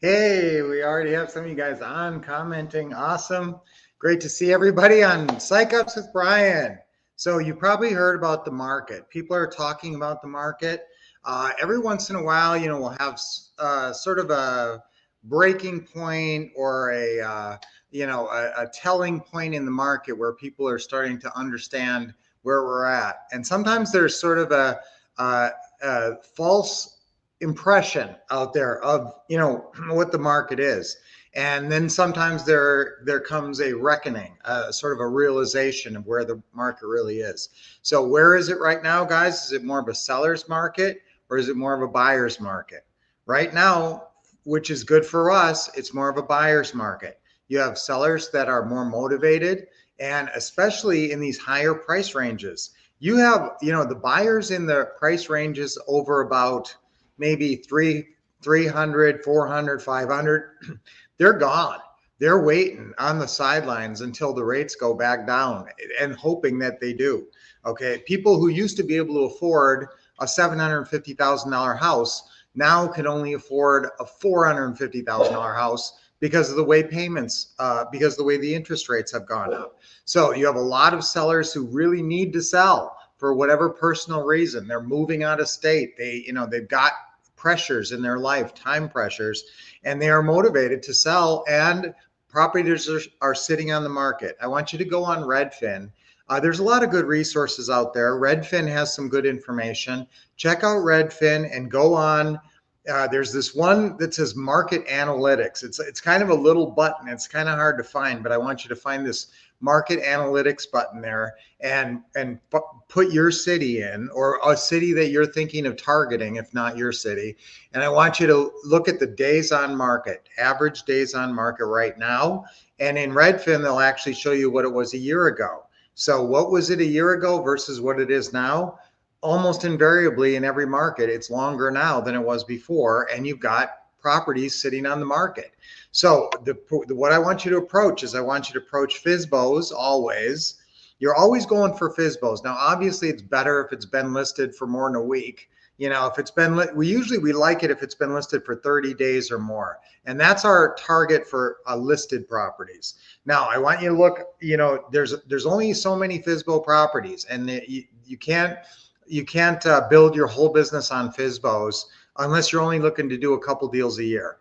Hey, we already have some of you guys on commenting. Awesome. Great to see everybody on Psych Ups with Brian. So you probably heard about the market. People are talking about the market. Every once in a while, we'll have sort of a breaking point or a telling point in the market where people are starting to understand where we're at. And sometimes there's sort of a false impression out there of what the market is, and then sometimes there comes a reckoning, sort of a realization of where the market really is. So where is it right now, guys? Is it more of a seller's market or is it more of a buyer's market right now? Which is good for us. It's more of a buyer's market. You have sellers that are more motivated, and especially in these higher price ranges, you have the buyers in the price ranges over about maybe 300, 400, 500, they're gone. They're waiting on the sidelines until the rates go back down and hoping that they do. Okay. People who used to be able to afford a $750,000 house now can only afford a $450,000 house because of the way payments, because of the way the interest rates have gone up. So you have a lot of sellers who really need to sell for whatever personal reason. They're moving out of state. They've got pressures in their life, time pressures, and they are motivated to sell, and properties are sitting on the market. I want you to go on Redfin. There's a lot of good resources out there. Redfin has some good information. Check out Redfin and go on. There's this one that says market analytics. It's kind of a little button. It's kind of hard to find, but I want you to find this market analytics button there and put your city in, or a city that you're thinking of targeting, if not your city. And I want you to look at the days on market, average days on market right now. And in Redfin, they'll actually show you what it was a year ago. So what was it a year ago versus what it is now? Almost invariably in every market, it's longer now than it was before, and you've got properties sitting on the market. So what I want you to approach is I want you to approach FSBOs always. You're always going for FSBOs. Now, obviously, it's better if it's been listed for more than a week. If it's been, we like it if it's been listed for 30 days or more. And that's our target for listed properties. Now, I want you to look, there's only so many FSBO properties, and you can't build your whole business on FSBOs unless you're only looking to do a couple deals a year.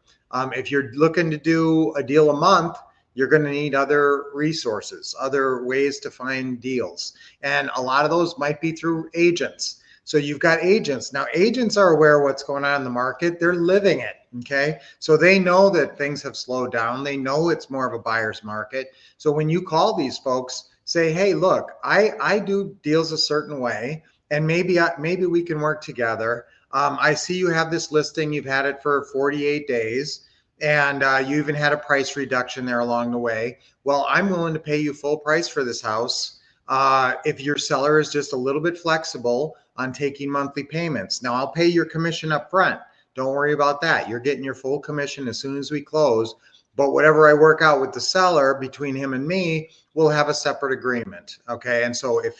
If you're looking to do a deal a month, you're going to need other resources, other ways to find deals. And a lot of those might be through agents. So you've got agents. Now, agents are aware of what's going on in the market. They're living it. Okay. So they know that things have slowed down. They know it's more of a buyer's market. So when you call these folks, say, hey, look, I do deals a certain way, and maybe we can work together. I see you have this listing. You've had it for 48 days, and you even had a price reduction there along the way. Well, I'm willing to pay you full price for this house if your seller is just a little bit flexible on taking monthly payments. Now, I'll pay your commission up front. Don't worry about that. You're getting your full commission as soon as we close. But whatever I work out with the seller between him and me, we'll have a separate agreement. Okay. And so if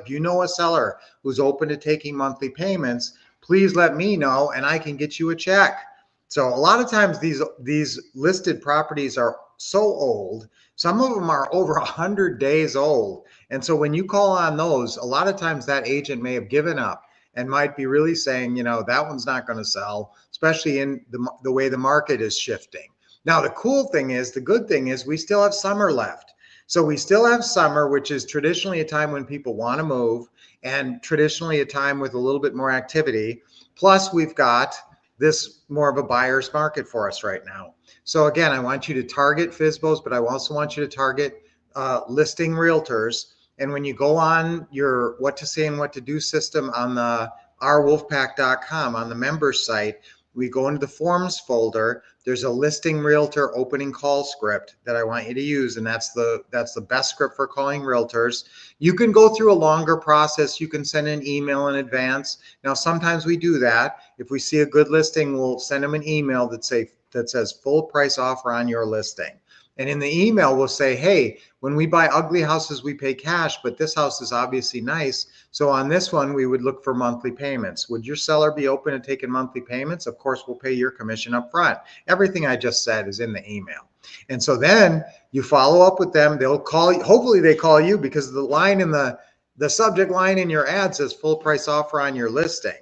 you know a seller who's open to taking monthly payments, please let me know and I can get you a check. So a lot of times these listed properties are so old. Some of them are over 100 days old. And so when you call on those, a lot of times that agent may have given up and might be really saying, that one's not going to sell, especially in the way the market is shifting. Now, the good thing is we still have summer left. So we still have summer, which is traditionally a time when people want to move, and traditionally a time with a little bit more activity. Plus, we've got this more of a buyer's market for us right now. So again, I want you to target FSBOs, but I also want you to target listing realtors. And when you go on your what to say and what to do system on the ourwolfpack.com, on the members site, we go into the forms folder. There's a listing realtor opening call script that I want you to use, and that's the best script for calling realtors. You can go through a longer process. You can send an email in advance. Now, sometimes we do that. If we see a good listing, we'll send them an email that says full price offer on your listing. And in the email, we'll say, hey, when we buy ugly houses, we pay cash, but this house is obviously nice. So on this one, we would look for monthly payments. Would your seller be open to taking monthly payments? Of course, we'll pay your commission up front. Everything I just said is in the email. And so then you follow up with them. They'll call you. Hopefully they call you, because the line in the subject line in your ad says full price offer on your listing.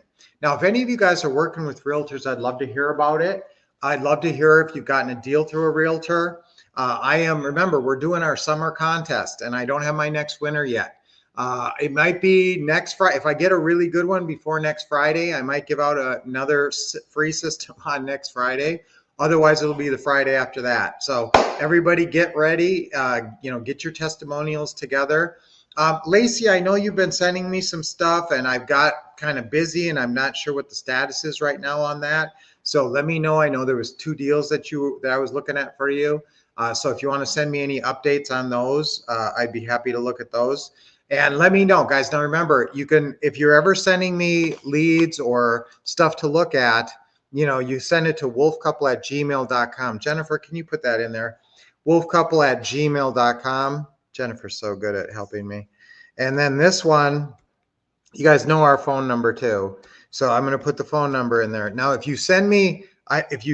Now, if any of you guys are working with realtors, I'd love to hear about it. I'd love to hear if you've gotten a deal through a realtor. Remember, we're doing our summer contest, and I don't have my next winner yet. It might be next Friday. If I get a really good one before next Friday, I might give out another free system on next Friday. Otherwise, it'll be the Friday after that. So everybody get ready, get your testimonials together. Lacey, I know you've been sending me some stuff, and I've got kind of busy, and I'm not sure what the status is right now on that. So let me know. I know there was 2 deals that I was looking at for you. So if you want to send me any updates on those, I'd be happy to look at those. And let me know, guys. Now remember, you can, if you're ever sending me leads or stuff to look at, you send it to wolfcouple@gmail.com. Jennifer, can you put that in there? wolfcouple@gmail.com. Jennifer's so good at helping me. And then this one, you guys know our phone number too. So I'm going to put the phone number in there. Now, if you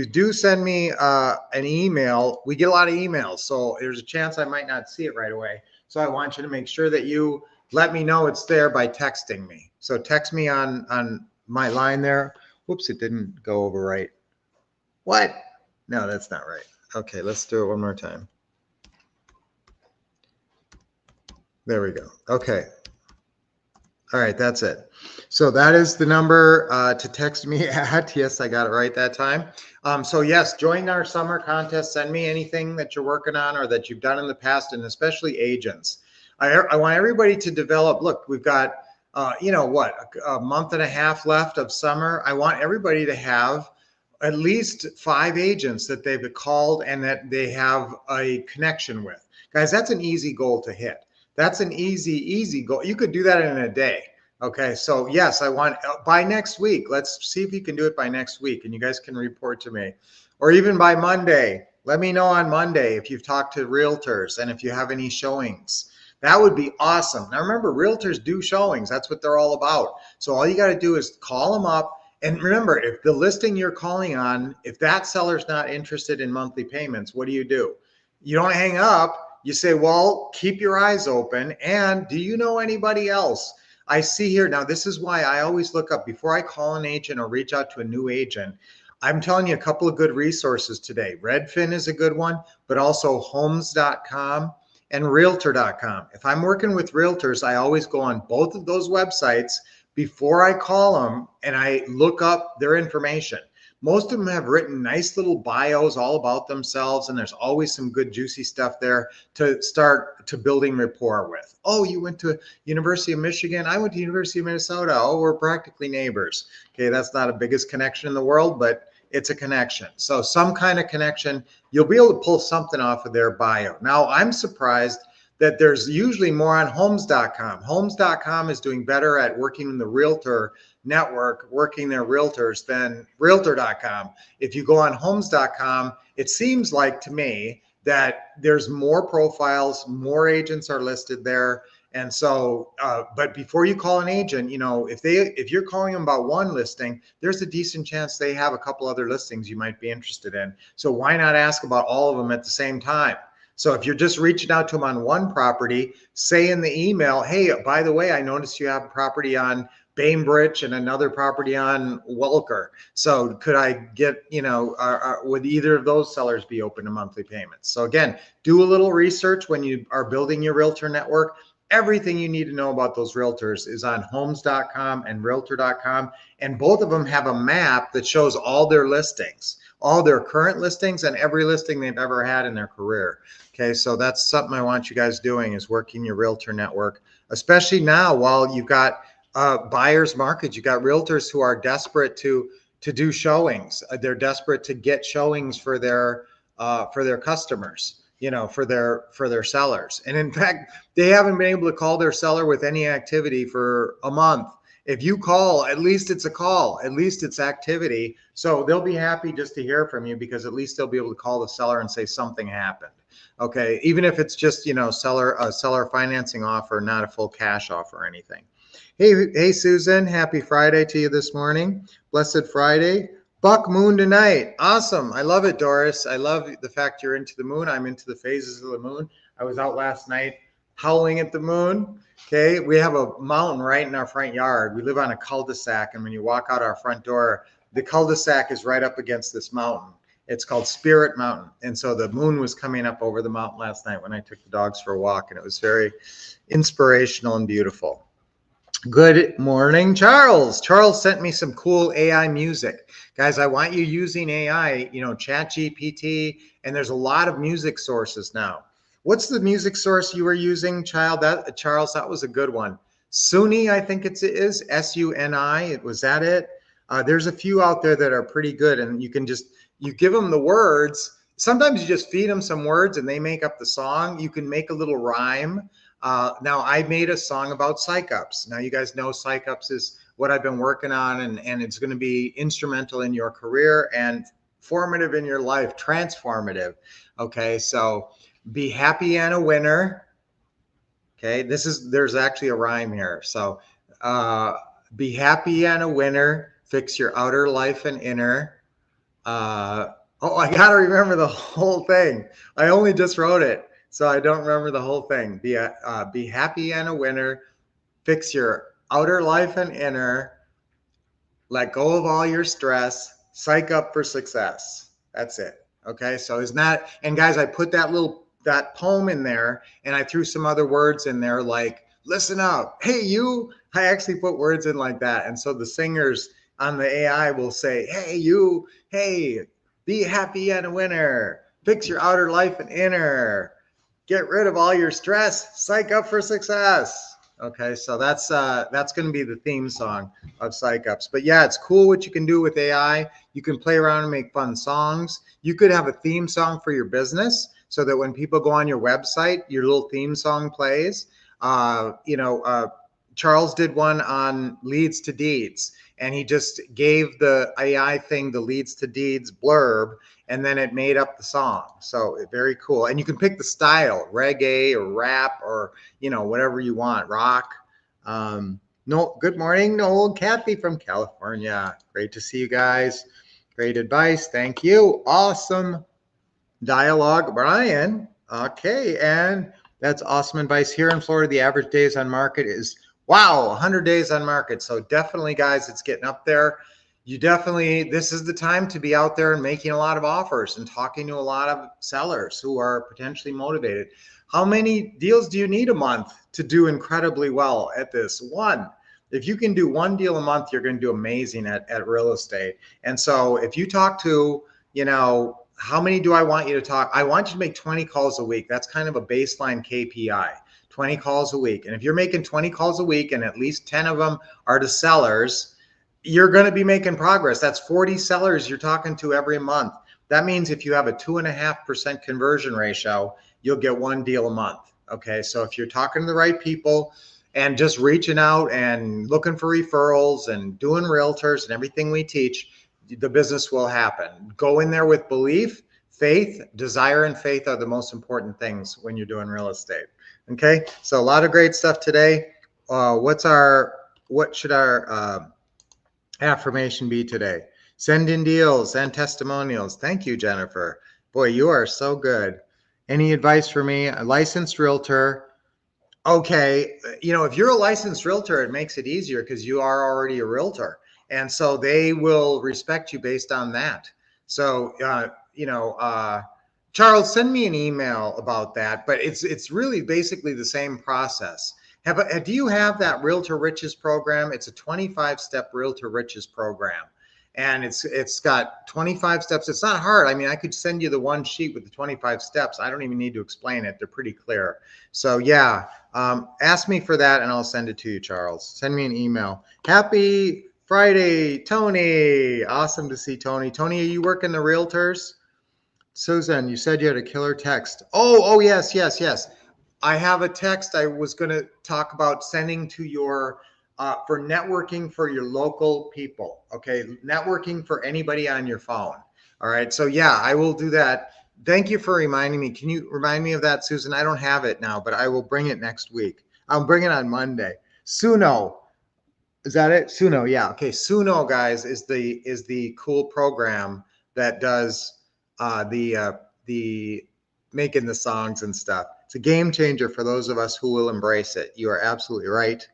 do send me an email, we get a lot of emails. So there's a chance I might not see it right away. So I want you to make sure that you let me know it's there by texting me. So text me on my line there. Whoops, it didn't go over right. What? No, that's not right. Okay, let's do it one more time. There we go. Okay. All right, that's it. So that is the number to text me at. Yes, I got it right that time. So yes, join our summer contest. Send me anything that you're working on or that you've done in the past, and especially agents. I want everybody to develop. Look, we've got, a month and a half left of summer. I want everybody to have at least 5 agents that they've called and that they have a connection with. Guys, that's an easy goal to hit. That's an easy goal. You could do that in a day. Okay. So yes, I want by next week. Let's see if you can do it by next week, and you guys can report to me, or even by Monday. Let me know on Monday if you've talked to realtors and if you have any showings. That would be awesome. Now remember, realtors do showings. That's what they're all about. So all you got to do is call them up. And remember, if the listing you're calling on, if that seller's not interested in monthly payments, what do? You don't hang up. You say, well, keep your eyes open. And do you know anybody else? I see here. Now, this is why I always look up before I call an agent or reach out to a new agent. I'm telling you a couple of good resources today. Redfin is a good one, but also homes.com and realtor.com. If I'm working with realtors, I always go on both of those websites before I call them, and I look up their information. Most of them have written nice little bios all about themselves, and there's always some good juicy stuff there to start to building rapport with. Oh, you went to University of Michigan? I went to University of Minnesota. Oh, we're practically neighbors. Okay, that's not the biggest connection in the world, but it's a connection. So some kind of connection, you'll be able to pull something off of their bio. Now, I'm surprised that there's usually more on homes.com. Homes.com is doing better at working in the realtor network, working their realtors than realtor.com. If you go on homes.com, it seems like to me that there's more profiles, more agents are listed there. And so, but before you call an agent, if you're calling them about one listing, there's a decent chance they have a couple other listings you might be interested in. So why not ask about all of them at the same time? So if you're just reaching out to them on one property, say in the email, hey, by the way, I noticed you have a property on Bainbridge and another property on Welker. So could I get, would either of those sellers be open to monthly payments? So again, do a little research when you are building your realtor network. Everything you need to know about those realtors is on homes.com and realtor.com. And both of them have a map that shows all their listings, all their current listings, and every listing they've ever had in their career. Okay, so that's something I want you guys doing, is working your realtor network, especially now while you've got buyer's market. You got realtors who are desperate to do showings. They're desperate to get showings for their customers, for their sellers. And in fact, they haven't been able to call their seller with any activity for a month. If you call, at least it's a call, at least it's activity. So they'll be happy just to hear from you, because at least they'll be able to call the seller and say something happened. Okay, even if it's just, seller financing offer, not a full cash offer or anything. Hey, Susan, happy Friday to you this morning. Blessed Friday. Buck moon tonight. Awesome. I love it, Doris. I love the fact you're into the moon. I'm into the phases of the moon. I was out last night howling at the moon. Okay, we have a mountain right in our front yard. We live on a cul-de-sac, and when you walk out our front door, the cul-de-sac is right up against this mountain. It's called Spirit Mountain. And so the moon was coming up over the mountain last night when I took the dogs for a walk, and it was very inspirational and beautiful. Good morning, Charles. Charles sent me some cool AI music. Guys, I want you using AI, ChatGPT, and there's a lot of music sources now. What's the music source you were using, Charles? That was a good one. Suni, I think it is, SUNI. Was that it? There's a few out there that are pretty good, and you give them the words. Sometimes you just feed them some words and they make up the song. You can make a little rhyme. Now, I made a song about PsychUps. Now, you guys know PsychUps is what I've been working on, and it's going to be instrumental in your career and formative in your life, transformative. Okay, so be happy and a winner. Okay, there's actually a rhyme here. So be happy and a winner, fix your outer life and inner. I got to remember the whole thing. I only just wrote it, so I don't remember the whole thing. Be happy and a winner, fix your outer life and inner, let go of all your stress, psych up for success. That's it. Okay, so and guys, I put that poem in there, and I threw some other words in there like, listen up, hey, you. I actually put words in like that. And so the singers on the AI will say, hey, you, hey, be happy and a winner, fix your outer life and inner, get rid of all your stress, psych up for success. Okay, so that's going to be the theme song of PsychUps. But yeah, it's cool what you can do with AI. You can play around and make fun songs. You could have a theme song for your business, so that when people go on your website, your little theme song plays. Charles did one on leads to deeds, and he just gave the AI thing the leads to deeds blurb, and then it made up the song. So very cool. And you can pick the style, reggae or rap or, whatever you want, rock. No, good morning, Noel, Kathy from California. Great to see you guys. Great advice. Thank you. Awesome dialogue, Brian. Okay, and that's awesome advice. Here in Florida, the average days on market is, 100 days on market. So definitely, guys, it's getting up there. This is the time to be out there and making a lot of offers and talking to a lot of sellers who are potentially motivated. How many deals do you need a month to do incredibly well at this? One. If you can do one deal a month, you're going to do amazing at real estate. And so if you talk to, how many do I want you to talk? I want you to make 20 calls a week. That's kind of a baseline KPI, 20 calls a week. And if you're making 20 calls a week and at least 10 of them are to sellers, you're going to be making progress. That's 40 sellers you're talking to every month. That means if you have a 2.5% conversion ratio, you'll get one deal a month. Okay, so if you're talking to the right people and just reaching out and looking for referrals and doing realtors and everything we teach, the business will happen. Go in there with belief, faith. Desire and faith are the most important things when you're doing real estate. Okay, so a lot of great stuff today. What should our affirmation be today? Send in deals and testimonials. Thank you, Jennifer. Boy, you are so good. Any advice for me? A licensed realtor. Okay, if you're a licensed realtor, it makes it easier because you are already a realtor. And so they will respect you based on that. So, Charles, send me an email about that. But it's really basically the same process. Do you have that Realtor Riches program? It's a 25-step Realtor Riches program. And it's got 25 steps. It's not hard. I mean, I could send you the one sheet with the 25 steps. I don't even need to explain it. They're pretty clear. So yeah, ask me for that and I'll send it to you, Charles. Send me an email. Happy Friday, Tony. Awesome to see Tony. Tony, are you working the realtors? Susan, you said you had a killer text. Oh, yes. I have a text I was going to talk about sending to your for networking for your local people. Okay, networking for anybody on your phone. All right, so yeah, I will do that. Thank you for reminding me. Can you remind me of that, Susan? I don't have it now, but I will bring it next week. I'll bring it on Monday. Suno, is that it? Suno, yeah. Okay, Suno, guys, is the cool program that does the making the songs and stuff. It's a game changer for those of us who will embrace it. You are absolutely right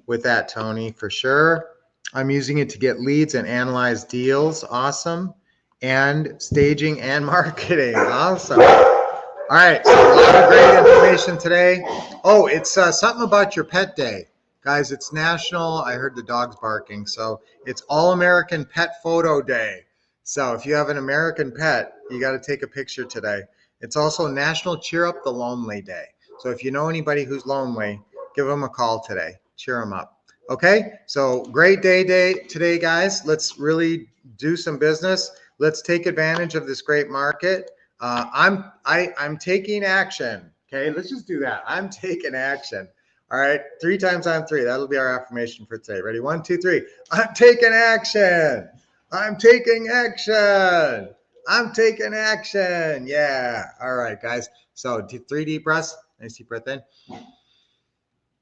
with that, Tony, for sure. I'm using it to get leads and analyze deals. Awesome. And staging and marketing. Awesome. All right, so a lot of great information today. Oh, it's something about your pet day. Guys, it's national. I heard the dogs barking. So it's All American Pet Photo Day. So if you have an American pet, you got to take a picture today. It's also National Cheer Up the Lonely Day. So if you know anybody who's lonely, give them a call today. Cheer them up. Okay, so great day today, guys. Let's really do some business. Let's take advantage of this great market. I'm taking action. Okay, let's just do that. I'm taking action. All right, 3 times on 3. That'll be our affirmation for today. Ready? 1, 2, 3. I'm taking action. I'm taking action. I'm taking action. Yeah. All right, guys. So 3 deep breaths. Nice deep breath in.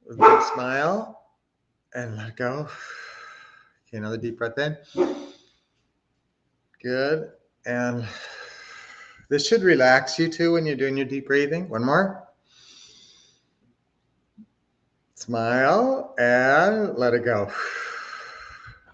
With a big smile. And let it go. Okay, another deep breath in. Good. And this should relax you too when you're doing your deep breathing. One more. Smile and let it go.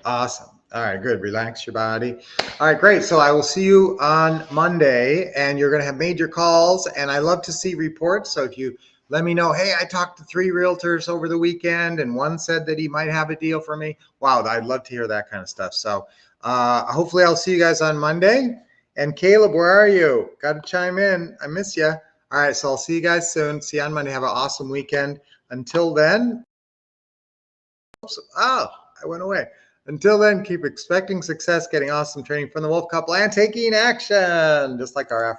Awesome. All right, good. Relax your body. All right, great. So I will see you on Monday, and you're going to have made your calls, and I love to see reports. So if you let me know, hey, I talked to 3 realtors over the weekend, and one said that he might have a deal for me. Wow, I'd love to hear that kind of stuff. So hopefully I'll see you guys on Monday. And Caleb, where are you? Got to chime in. I miss you. All right, so I'll see you guys soon. See you on Monday. Have an awesome weekend. Until then, I went away. Until then, keep expecting success, getting awesome training from the Wolf Couple, and taking action, just like our affirmation.